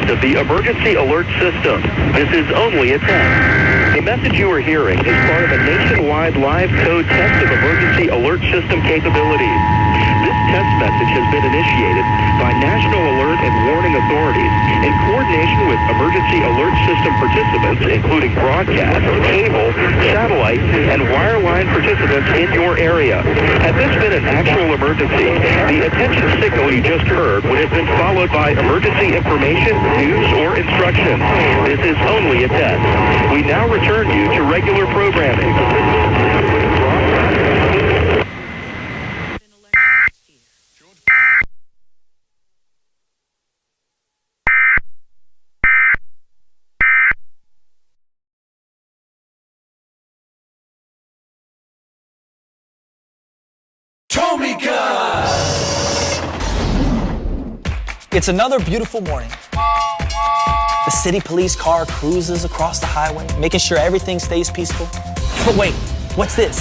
test of the emergency alert system. This is only a test. The message you are hearing is part of a nationwide live code test of emergency alert system capabilities. This test message has been initiated by National Alert and Warning Authorities in coordination with emergency alert system participants, including broadcast, cable, satellite, and wireline participants in your area. Had this been an actual emergency, the attention signal you just heard would have been followed by emergency information, news, or instructions. This is only a test. We now return you to regular programming. It's another beautiful morning. The city police car cruises across the highway, making sure everything stays peaceful. But wait, what's this?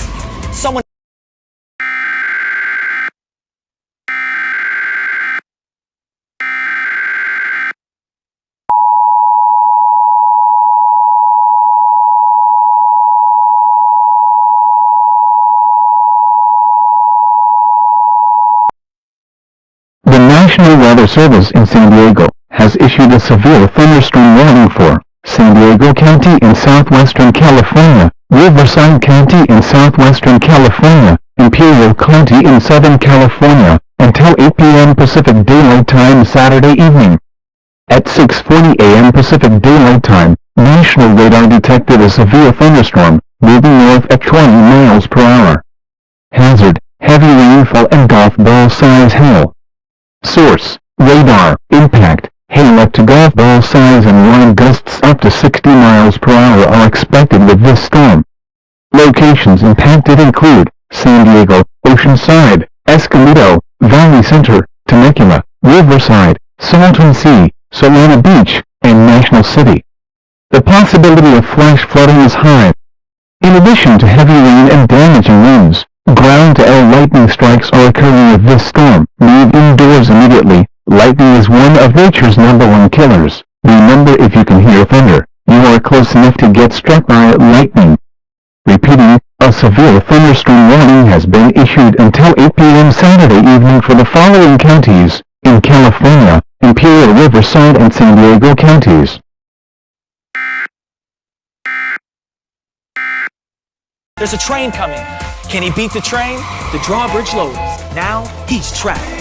Someone... The National Weather Service in San Diego has issued a severe thunderstorm warning for San Diego County in southwestern California, Riverside County in southwestern California, Imperial County in southern California, until 8 p.m. Pacific Daylight Time Saturday evening. At 6:40 a.m. Pacific Daylight Time, National Radar detected a severe thunderstorm moving north at 20 miles per hour. Hazard: heavy rainfall and golf ball-size hail. Source: radar. Impact: hail up to golf ball size and wind gusts up to 60 miles per hour are expected with this storm. Locations impacted include San Diego, Oceanside, Escondido, Valley Center, Temecula, Riverside, Salton Sea, Solana Beach, and National City. The possibility of flash flooding is high. In addition to heavy rain and damaging winds, ground-to-air lightning strikes are occurring with this storm. Move indoors immediately. Lightning is one of nature's #1 killers. Remember, if you can hear thunder, you are close enough to get struck by lightning. Repeating, a severe thunderstorm warning has been issued until 8 p.m. Saturday evening for the following counties in California: Imperial, Riverside, and San Diego counties. There's a train coming. Can he beat the train? The drawbridge lowers. Now he's trapped.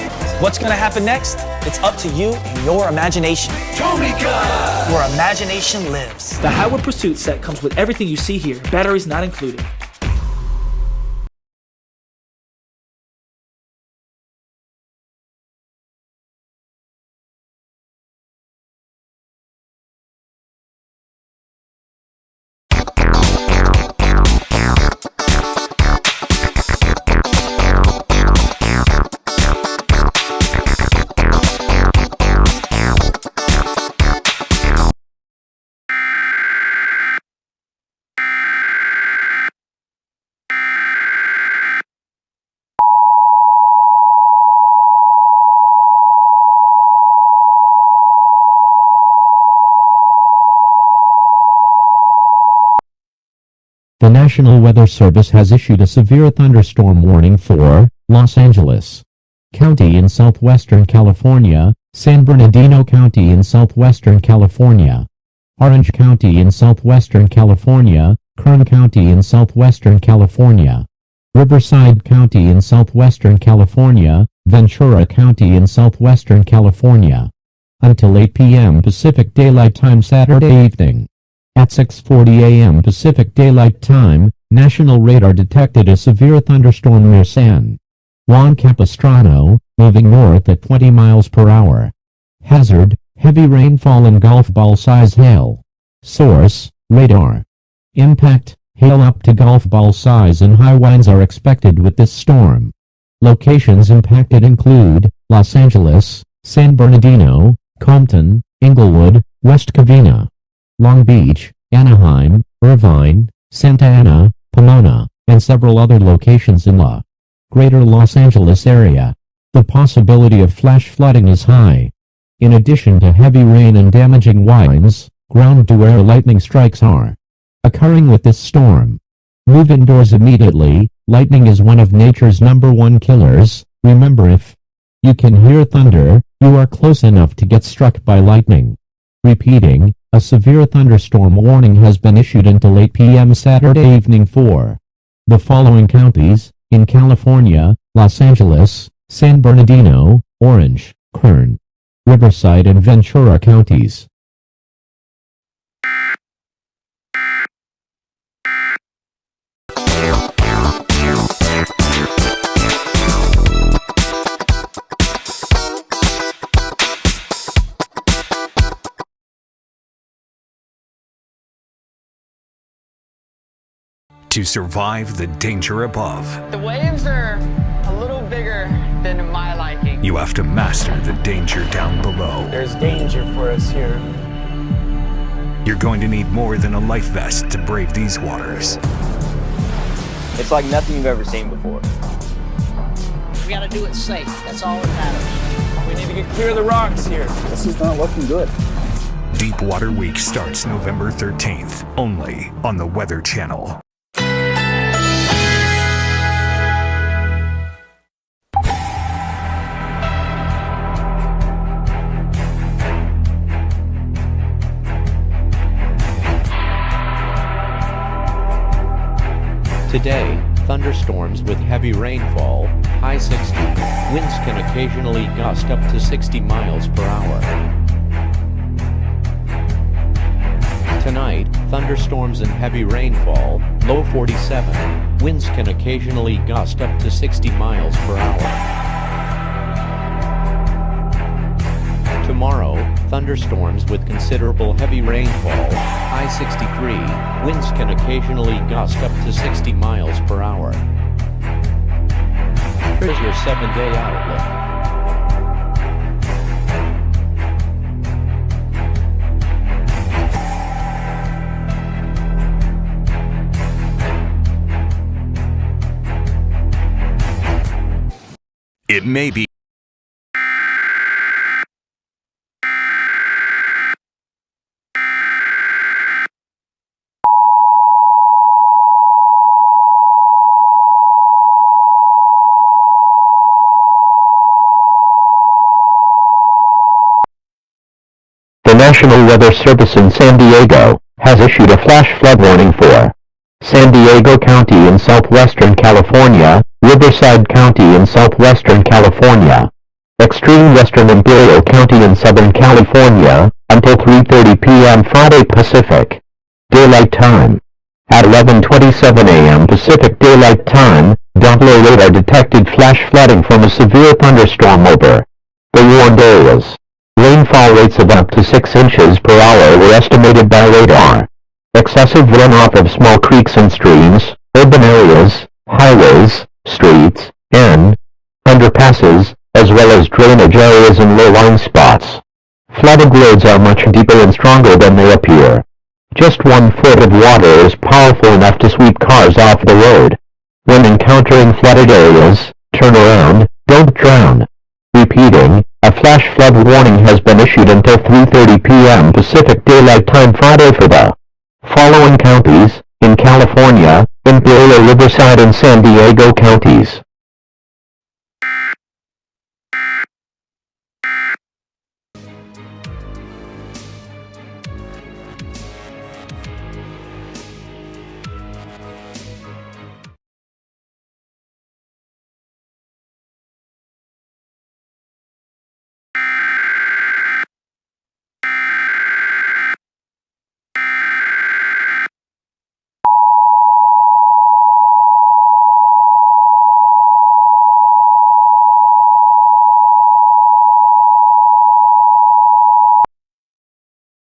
What's gonna happen next? It's up to you and your imagination. Your imagination lives. The Highway Pursuit set comes with everything you see here, batteries not included. The National Weather Service has issued a severe thunderstorm warning for Los Angeles County in southwestern California, San Bernardino County in southwestern California, Orange County in southwestern California, Kern County in southwestern California, Riverside County in southwestern California, Ventura County in southwestern California. Until 8 p.m. Pacific Daylight Time Saturday evening. At 6:40 a.m. Pacific Daylight Time, National Radar detected a severe thunderstorm near San Juan Capistrano, moving north at 20 miles per hour. Hazard: heavy rainfall and golf ball-size hail. Source: radar. Impact: hail up to golf ball size and high winds are expected with this storm. Locations impacted include Los Angeles, San Bernardino, Compton, Inglewood, West Covina, Long Beach, Anaheim, Irvine, Santa Ana, Pomona, and several other locations in the greater Los Angeles area. The possibility of flash flooding is high. In addition to heavy rain and damaging winds, ground-to-air lightning strikes are occurring with this storm. Move indoors immediately. Lightning is one of nature's #1 killers. Remember, if you can hear thunder, you are close enough to get struck by lightning. Repeating, a severe thunderstorm warning has been issued until 8 p.m. Saturday evening for the following counties in California: Los Angeles, San Bernardino, Orange, Kern, Riverside and Ventura counties. To survive the danger above, The waves are a little bigger than my liking. you have to master the danger down below. There's danger for us here. You're going to need more than a life vest to brave these waters. It's like nothing you've ever seen before. We gotta do it safe. That's all that matters. We need to get clear of the rocks here. This is not looking good. Deep Water Week starts November 13th, only on the Weather Channel. Today, thunderstorms with heavy rainfall, high 60, winds can occasionally gust up to 60 miles per hour. Tonight, thunderstorms and heavy rainfall, low 47, winds can occasionally gust up to 60 miles per hour. Tomorrow, thunderstorms with considerable heavy rainfall, high 63, winds can occasionally gust up to 60 miles per hour. Here's your 7-day outlook. It may be The National Weather Service in San Diego has issued a flash flood warning for San Diego County in southwestern California, Riverside County in southwestern California, extreme western Imperial County in southern California, until 3:30 p.m. Friday Pacific Daylight Time. At 11:27 a.m. Pacific Daylight Time, Donnell radar detected flash flooding from a severe thunderstorm over the warned areas. Rainfall rates of up to 6 inches per hour were estimated by radar. Excessive runoff of small creeks and streams, urban areas, highways, streets, and underpasses, as well as drainage areas and low-lying spots. Flooded roads are much deeper and stronger than they appear. Just 1 foot of water is powerful enough to sweep cars off the road. When encountering flooded areas, turn around, don't drown. Repeating, a flash flood warning has been issued until 3:30 p.m. Pacific Daylight Time Friday for the following counties in California: Imperial, Riverside, and San Diego counties.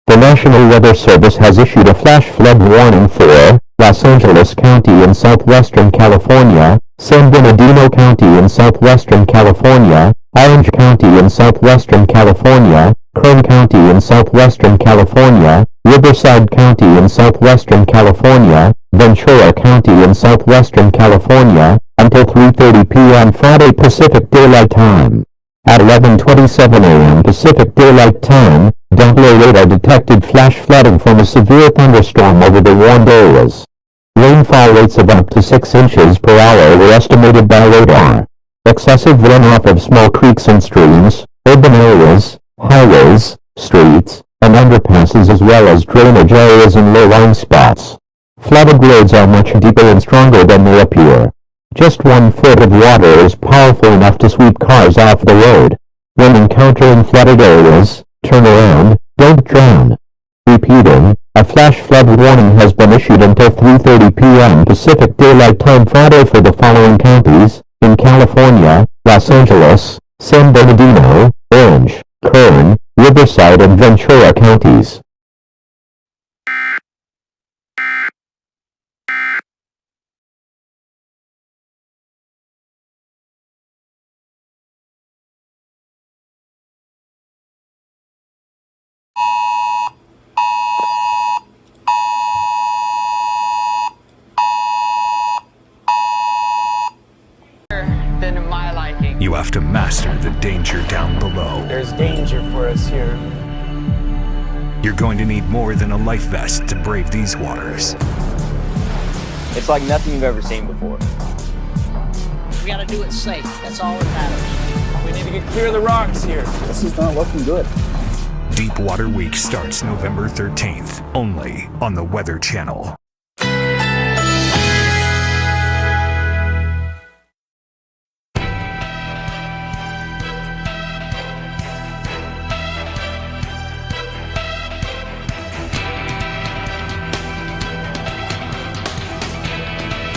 The National Weather Service has issued a flash flood warning for Los Angeles County in southwestern California, San Bernardino County in southwestern California, Orange County in southwestern California, Kern County in southwestern California, Riverside County in southwestern California, Ventura County in southwestern California, until 3:30 p.m. Friday Pacific Daylight Time. At 11:27 a.m. Pacific Daylight Time, Doppler radar detected flash flooding from a severe thunderstorm over the warned areas. Rainfall rates of up to 6 inches per hour were estimated by radar. Excessive runoff of small creeks and streams, urban areas, highways, streets, and underpasses as well as drainage areas and low-lying spots. Flooded roads are much deeper and stronger than they appear. Just 1 foot of water is powerful enough to sweep cars off the road. When encountering flooded areas, turn around, don't drown. Repeating, a flash flood warning has been issued until 3:30 p.m. Pacific Daylight Time Friday for the following counties: in California, Los Angeles, San Bernardino, Orange, Kern, Riverside and Ventura counties. Than my liking. You have to master the danger down below. There's danger for us here. You're going to need more than a life vest to brave these waters. It's like nothing you've ever seen before. We gotta do it safe. That's all that matters. We need to get clear of the rocks here. This is not looking good. Deep Water Week starts November 13th, only on the Weather Channel.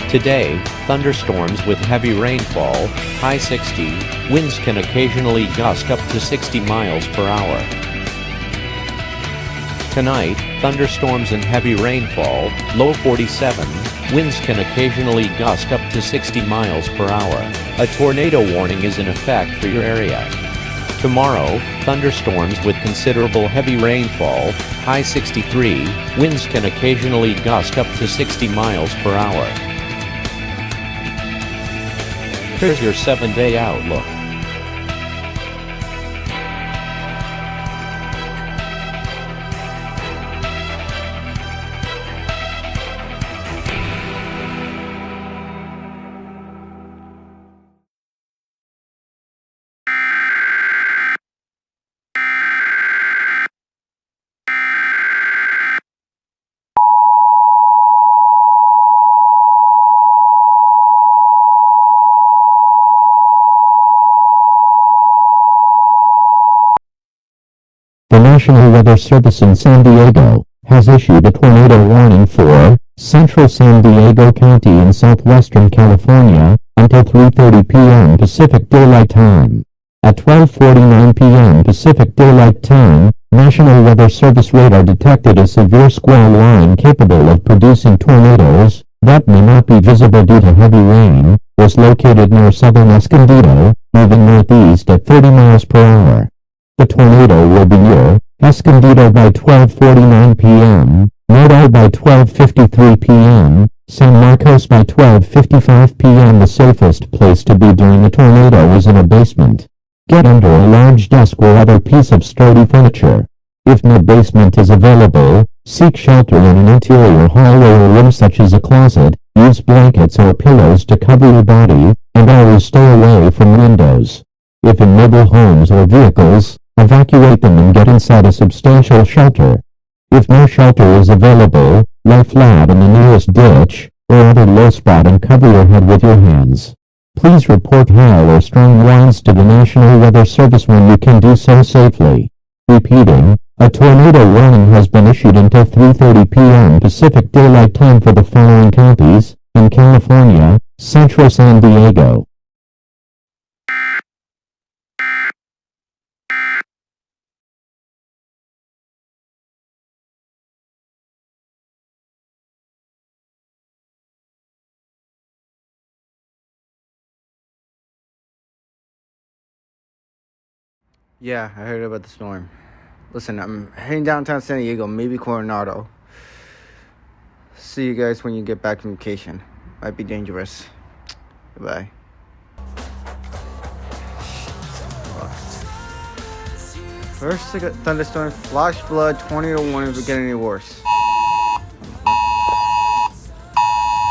Today, thunderstorms with heavy rainfall, high 60, winds can occasionally gust up to 60 miles per hour. Tonight, thunderstorms and heavy rainfall, low 47, winds can occasionally gust up to 60 miles per hour. A tornado warning is in effect for your area. Tomorrow, thunderstorms with considerable heavy rainfall, high 63, winds can occasionally gust up to 60 miles per hour. Here's your 7-day outlook. The National Weather Service in San Diego has issued a tornado warning for central San Diego County in southwestern California until 3:30 p.m. Pacific Daylight Time. At 12:49 p.m. Pacific Daylight Time, National Weather Service radar detected a severe squall line capable of producing tornadoes that may not be visible due to heavy rain, was located near southern Escondido, moving northeast at 30 miles per hour. The tornado will be near Escondido by 12:49 p.m., Mattel by 12:53 p.m., San Marcos by 12:55 p.m. The safest place to be during a tornado is in a basement. Get under a large desk or other piece of sturdy furniture. If no basement is available, seek shelter in an interior hallway or room such as a closet. Use blankets or pillows to cover your body, and always stay away from windows. If in mobile homes or vehicles, evacuate them and get inside a substantial shelter. If no shelter is available, lie flat in the nearest ditch or other low spot and cover your head with your hands. Please report hail or strong winds to the National Weather Service when you can do so safely. Repeating, a tornado warning has been issued until 3:30 p.m. Pacific Daylight Time for the following counties: in California, central San Diego. Yeah, I heard about the storm. Listen, I'm heading downtown San Diego, maybe Coronado. See you guys when you get back from vacation. Might be dangerous. Goodbye. First thunderstorm, flash flood, tornado warning if it get any worse.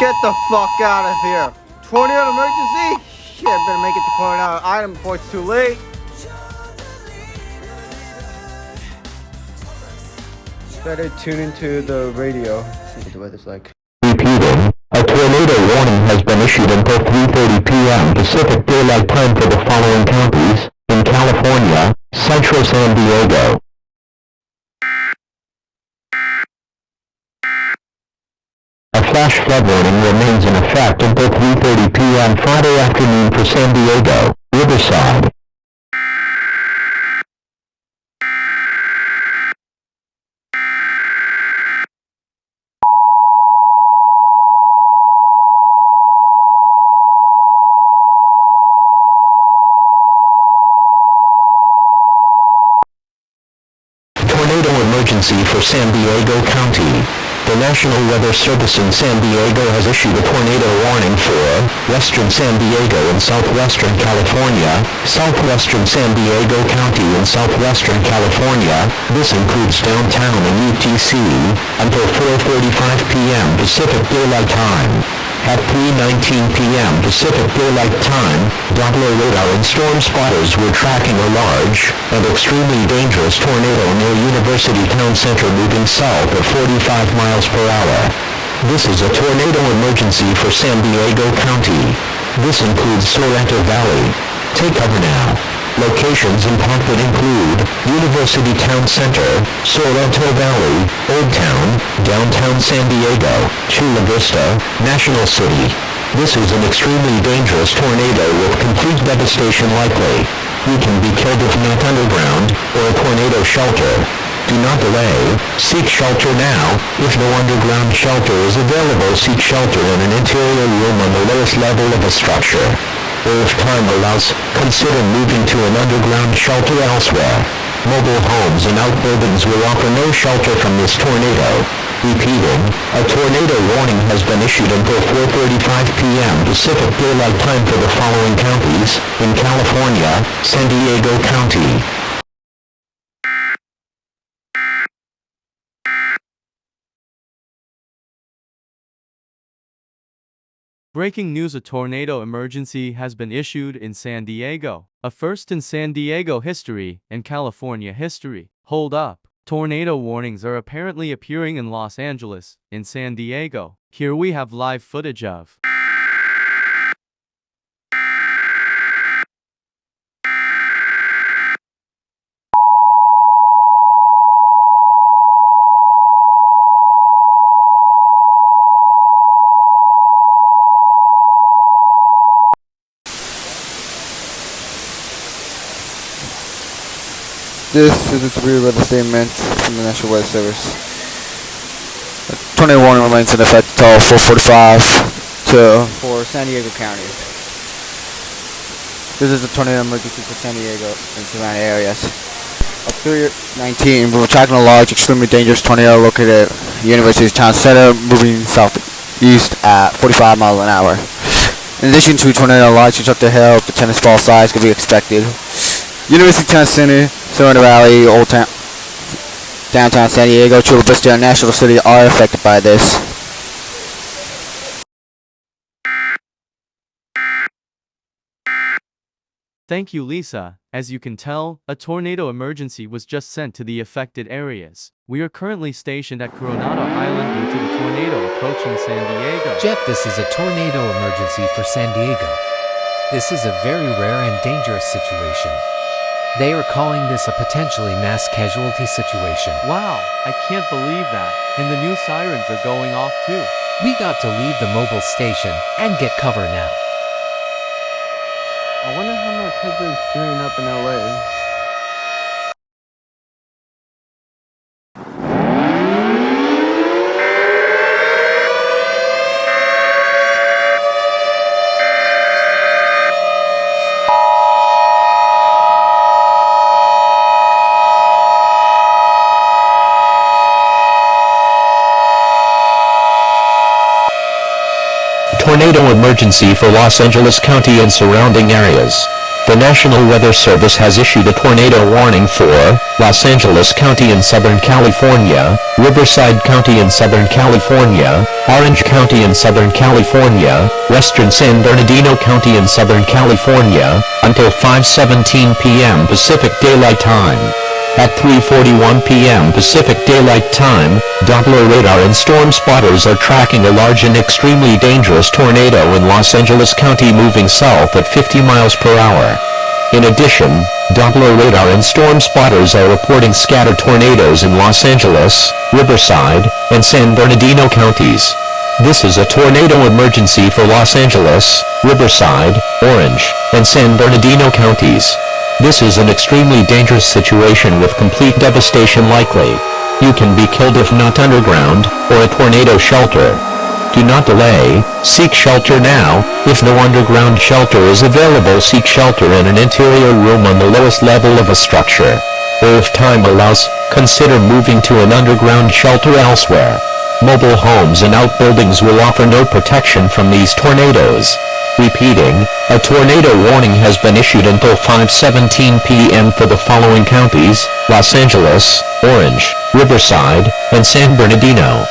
Get the fuck out of here! Tornado emergency? Shit, better make it to Coronado Island before it's too late. Better tune into the radio. See what the weather's like. Repeating, a tornado warning has been issued until 3:30 p.m. Pacific Daylight Time for the following counties: in California, Central San Diego. A flash flood warning remains in effect until 3:30 p.m. Friday afternoon for San Diego, Riverside. Tornado emergency for San Diego County. The National Weather Service in San Diego has issued a tornado warning for western San Diego and southwestern California, southwestern San Diego County and southwestern California. This includes downtown and UTC until 4:45 p.m. Pacific Daylight Time. At 3:19 p.m. Pacific Daylight Time, Donnell radar and storm spotters were tracking a large and extremely dangerous tornado near University Town Center moving south at 45 miles per hour. This is a tornado emergency for San Diego County. This includes Sorrento Valley. Take cover now. Locations impacted include University Town Center, Sorrento Valley, Old Town, Downtown San Diego, Chula Vista, National City. This is an extremely dangerous tornado with complete devastation likely. You can be killed if not underground or a tornado shelter. Do not delay. Seek shelter now. If no underground shelter is available, seek shelter in an interior room on the lowest level of a structure. Or if time allows, consider moving to an underground shelter elsewhere. Mobile homes and outbuildings will offer no shelter from this tornado. Repeating, a tornado warning has been issued until 4:35 p.m. Pacific Daylight Time for the following counties: in California, San Diego County. Breaking news: a tornado emergency has been issued in San Diego. A first in San Diego history and California history. Hold up. Tornado warnings are apparently appearing in Los Angeles, in San Diego. Here we have live footage of. This is a severe weather statement from the National Weather Service. A tornado warning remains in effect until 4:45 for San Diego County. This is a tornado emergency for San Diego and surrounding areas. At 3:19, we're tracking a large, extremely dangerous tornado located at University Town Center, moving southeast at 45 miles an hour. In addition to tornado launches up the hill, the tennis ball size could be expected. University Town Center, Sorrento Valley, Old Town, Downtown San Diego, Chula Vista, and National City are affected by this. Thank you, Lisa. As you can tell, a tornado emergency was just sent to the affected areas. We are currently stationed at Coronado Island due to the tornado approaching San Diego. Jeff, this is a tornado emergency for San Diego. This is a very rare and dangerous situation. They are calling this a potentially mass casualty situation. Wow, I can't believe that. And the new sirens are going off too. We got to leave the mobile station and get cover now. I wonder how much coverage is doing up in LA. Tornado emergency for Los Angeles County and surrounding areas. The National Weather Service has issued a tornado warning for Los Angeles County in Southern California, Riverside County in Southern California, Orange County in Southern California, Western San Bernardino County in Southern California, until 5:17 p.m. Pacific Daylight Time. At 3:41 p.m. Pacific Daylight Time, Doppler radar and storm spotters are tracking a large and extremely dangerous tornado in Los Angeles County moving south at 50 miles per hour. In addition, Doppler radar and storm spotters are reporting scattered tornadoes in Los Angeles, Riverside, and San Bernardino counties. This is a tornado emergency for Los Angeles, Riverside, Orange, and San Bernardino counties. This is an extremely dangerous situation with complete devastation likely. You can be killed if not underground, or a tornado shelter. Do not delay, seek shelter now. If no underground shelter is available, seek shelter in an interior room on the lowest level of a structure. Or if time allows, consider moving to an underground shelter elsewhere. Mobile homes and outbuildings will offer no protection from these tornadoes. Repeating, a tornado warning has been issued until 5:17 p.m. for the following counties: Los Angeles, Orange, Riverside, and San Bernardino.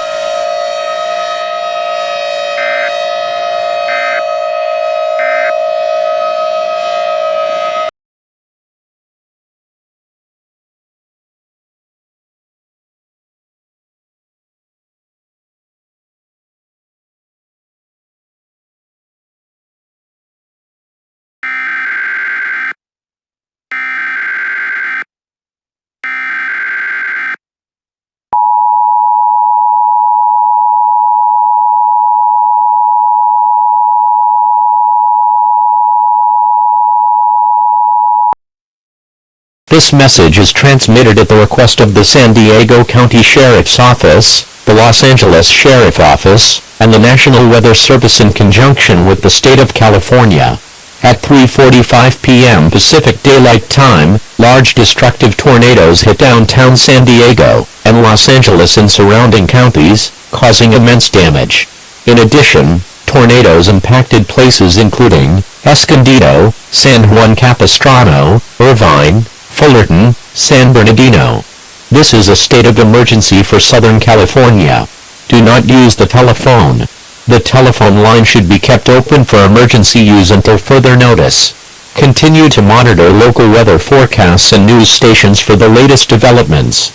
This message is transmitted at the request of the San Diego County Sheriff's Office, the Los Angeles Sheriff Office, and the National Weather Service in conjunction with the State of California. At 3:45 p.m. Pacific Daylight Time, large destructive tornadoes hit downtown San Diego and Los Angeles and surrounding counties, causing immense damage. In addition, tornadoes impacted places including Escondido, San Juan Capistrano, Irvine, Fullerton, San Bernardino. This is a state of emergency for Southern California. Do not use the telephone. The telephone line should be kept open for emergency use until further notice. Continue to monitor local weather forecasts and news stations for the latest developments.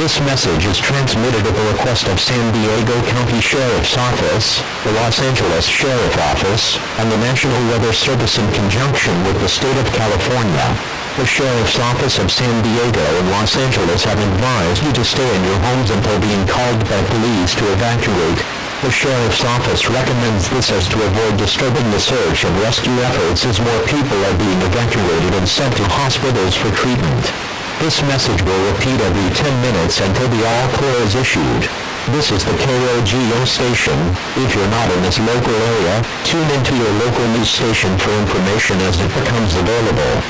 This message is transmitted at the request of San Diego County Sheriff's Office, the Los Angeles Sheriff Office, and the National Weather Service in conjunction with the State of California. The Sheriff's Office of San Diego and Los Angeles have advised you to stay in your homes until being called by police to evacuate. The Sheriff's Office recommends this as to avoid disturbing the search and rescue efforts as more people are being evacuated and sent to hospitals for treatment. This message will repeat every 10 minutes until the all-clear is issued. This is the KOGO station. If you're not in this local area, tune into your local news station for information as it becomes available.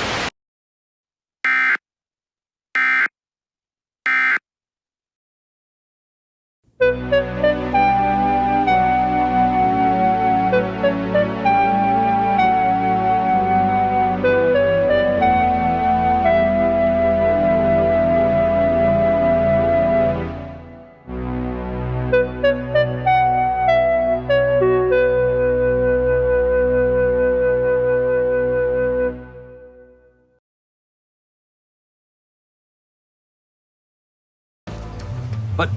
But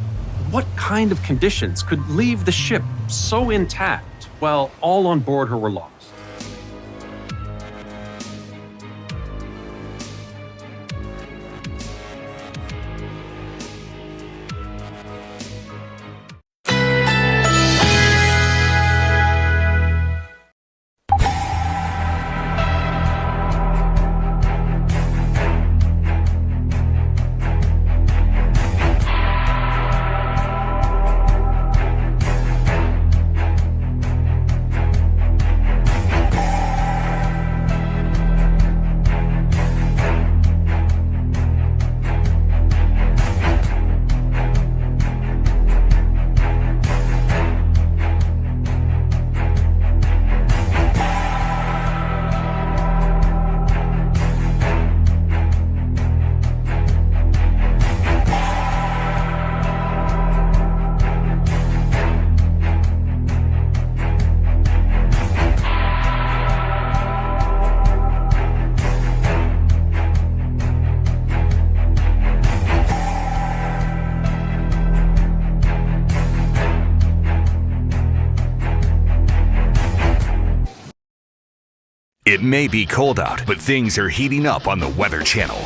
what kind of conditions could leave the ship so intact while all on board her were lost? It may be cold out, but things are heating up on the Weather Channel.